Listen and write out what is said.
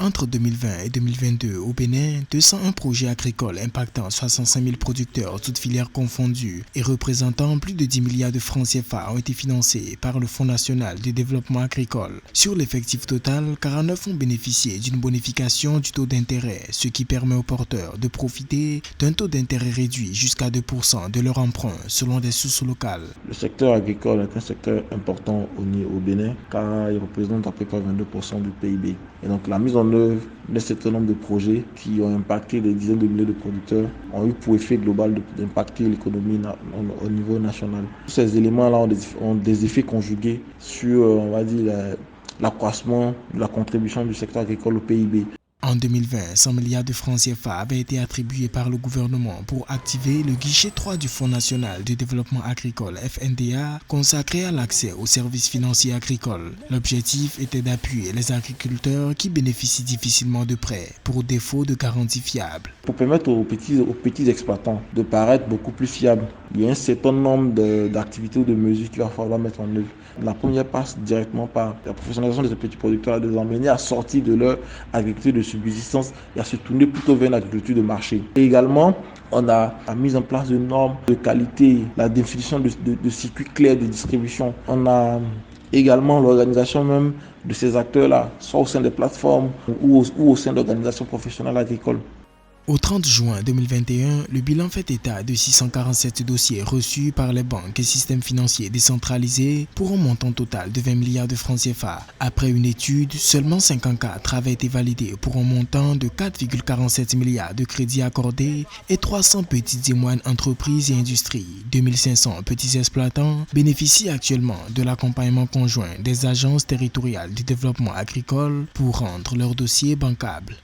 Entre 2020 et 2022, au Bénin, 201 projets agricoles impactant 65 000 producteurs, toutes filières confondues, et représentant plus de 10 milliards de francs CFA ont été financés par le Fonds national de développement agricole. Sur l'effectif total, 49 ont bénéficié d'une bonification du taux d'intérêt, ce qui permet aux porteurs de profiter d'un taux d'intérêt réduit jusqu'à 2% de leur emprunt, selon des sources locales. Le secteur agricole est un secteur important au Bénin, car il représente à peu près 22% du PIB. Et donc la mise en œuvre d'un certain nombre de projets qui ont impacté des dizaines de milliers de producteurs ont eu pour effet global d'impacter l'économie au niveau national. Tous ces éléments-là ont des effets conjugués sur, on va dire, l'accroissement de la contribution du secteur agricole au PIB. En 2020, 100 milliards de francs CFA avaient été attribués par le gouvernement pour activer le guichet 3 du Fonds national de développement agricole (FNDA) consacré à l'accès aux services financiers agricoles. L'objectif était d'appuyer les agriculteurs qui bénéficient difficilement de prêts pour défaut de garanties fiables. Pour permettre aux petits exploitants de paraître beaucoup plus fiables, il y a un certain nombre d'activités ou de mesures qu'il va falloir mettre en œuvre. La première passe directement par la professionnalisation de ces petits producteurs, de les emmener à sortir de leur agriculture de subsistance et à se tourner plutôt vers une agriculture de marché. Et également, on a la mise en place de normes de qualité, la définition de circuits clairs de distribution. On a également l'organisation même de ces acteurs-là, soit au sein des plateformes ou au sein d'organisations professionnelles agricoles. Au 30 juin 2021, le bilan fait état de 647 dossiers reçus par les banques et systèmes financiers décentralisés pour un montant total de 20 milliards de francs CFA. Après une étude, seulement 54 avaient été validés pour un montant de 4,47 milliards de crédits accordés et 300 petites et moyennes entreprises et industries. 2500 petits exploitants bénéficient actuellement de l'accompagnement conjoint des agences territoriales du développement agricole pour rendre leurs dossiers bancables.